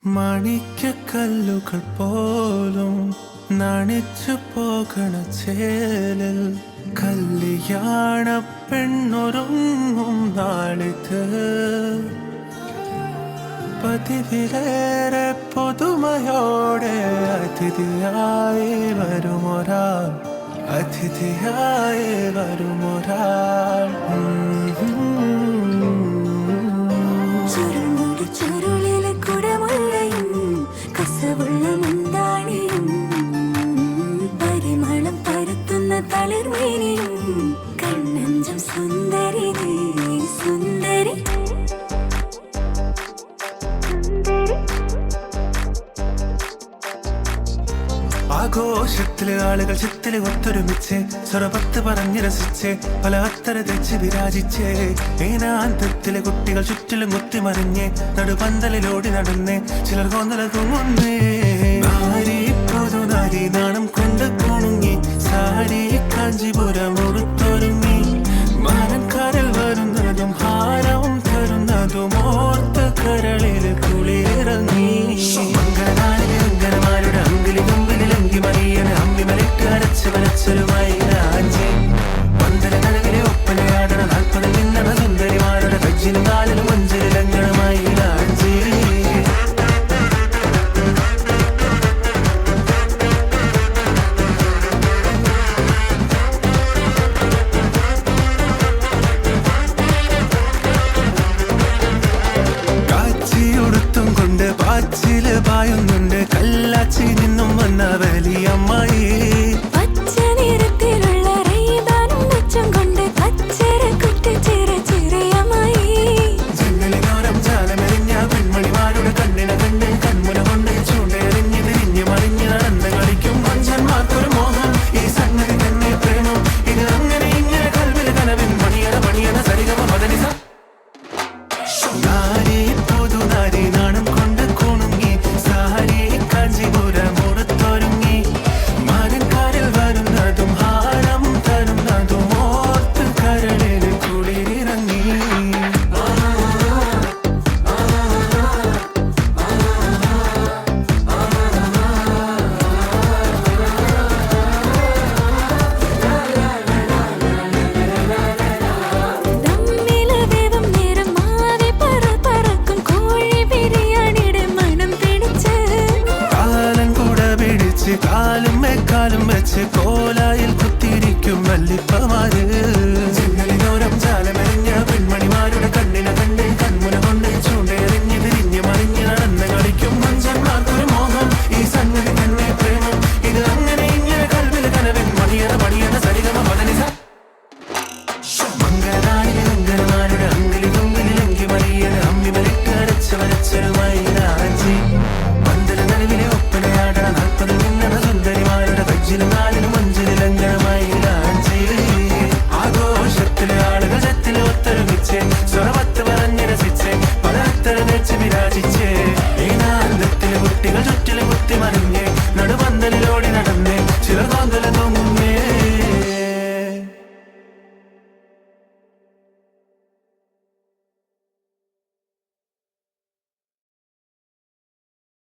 മാണിക്യക്കല്ലുകൾ പോലും നണിച്ചു പോകണ ചേലിൽ കല്യാണ പെണ്ണൊരുങ്ങും നാളിത് പതിവിലേറെ പുതുമയോടെ അതിഥിയായി വരുമൊരാൾ ചുരുളിലെ കുടമുള്ളയും കസവുള്ള മുന്താണിയും പരിമളം പരത്തുന്ന തളിർമേനിയും കണ്ണഞ്ചം സുന്ദരി സുന്ദരി ആഘോഷത്തില് ആളുകൾ ചിത്തില് ഒത്തൊരുമിച്ച് സ്വരപത്ത് പറഞ്ഞ് രസിച്ച് പല അത്തര തെച്ച് വിരാജിച്ച് ഏനാന്തത്തിലെ കുട്ടികൾ ചുറ്റിലും കുത്തിമറിഞ്ഞ് നടുപന്തലിലോടി നടന്ന് ചിലർ കൊന്നല തൂങ്ങുന്നേ നാരി പുതുനാരി നാണം കൊണ്ട് കുണുങ്ങി സാരി കാഞ്ചിപുരം ഉടുത്തൊരുങ്ങി മാനക്കാരിൽ വരുന്നതും ഹാരവും തരുന്നതും ഓർത്ത് കരളിൽ കുളിയിറങ്ങി അങ്കനമാരുടെ അങ്കിലി കമ്പിലി മറിയന് അമ്മിമലിട്ട് അരച്ച് വരച്ചൊരു മൈലാഞ്ചി പന്തല നനവിലെ ഒപ്പനയാടണ 40 നിന്നണ സുന്ദരിമാരുടെ കജ്ജിലും കാലിലും മഞ്ചലിലങ്ങണ മൈലാഞ്ചി കാച്ചിയുടുത്തും കൊണ്ട് പാച്ചില് പായുന്നുണ്ട് കല്ലാച്ചി നിന്നും വന്ന വലിയമ്മായി പച്ച നിറത്തിലുള്ള റീബാനും വെച്ചും കൊണ്ട് കച്ചര കുട്ടി ചെറിയമായി ജനലിനോരം ജാലമെറിഞ്ഞ പെൺമണിമാരുടെ കണ്ണിനെ കണ്ട് കൺമുന കൊണ്ട് ചൂണ്ടെറിഞ്ഞ് തിരിഞ്ഞ് മറിഞ്ഞ് നടന്ന് കളിക്കും മഞ്ചന്മാർക്കൊരു മോഹം ഈ സംഗതി തന്നെ പ്രേമം ഇത് അങ്ങനെ ഇങ്ങനെ കൽവിൽ കനവിൻ പണിയണ സരിഗമ പദനിസ നാരി പുതുനാരി നാണം കൊണ്ട് കുണുങ്ങി സാരി കാഞ്ചിപുരം ഉടുത്തൊരുങ്ങി മാനക്കാരിൽ വരുന്നതും ഹാരം തരുന്നതും ഓർത്ത് കരളിൽ കുളിരിറങ്ങി ദമ്മില് വേവും നേരം മാറി പറക്കും കോഴി ബിരിയാണിയുടെ മണം പിടിച്ച് കാലം കൂട പിടിച്ച് കാലും മേക്കാലും വെച്ച് കോലായിൽ കുത്തിയിരിക്കും വല്ലിപ്പമാര് ജനലിനോരം ജാലമെറിഞ്ഞ പെൺമണിമാരുടെ കണ്ണിനെ കണ്ട് കൺമുന കൊണ്ട് ചൂണ്ടെറിഞ്ഞ് തിരിഞ്ഞ് മറിഞ്ഞ് നടന്ന് കളിക്കും മഞ്ചന്മാർക്കൊരു മോഹം ഈ സംഗതി തന്നെ പ്രേമം ഇത് അങ്ങനെ ഇങ്ങനെ കൽവിൽ കനവിൻ പണിയണ സരിഗമ പദനിസ അങ്കനമാരുടെ അങ്കിലി കുമ്പിലി മറിയന് അമ്മിമലിട്ട് അരച്ച് വരച്ചൊരു മൈലാഞ്ചി പന്തല നനവിലെ ഒപ്പനയാടണ 40 നിന്നണ സുന്ദരിമാരുടെ കജ്ജിലും കാലിലും മഞ്ചലിലങ്ങണ മൈലാഞ്ചി ആഘോഷത്തിലെ ആളുകൾ ചത്തില് ഒത്തൊരുമിച്ച് സ്വരപത്ത് പറഞ്ഞ് രസിച്ച് പല അത്തര വെച്ച് വിരാജിച്ച് ഏനാന്തത്തിലെ കുട്ടികൾ ചുറ്റിലും കുത്തിമറിഞ്ഞ് നടുപന്തലിലോടി നടന്ന് ചിലർ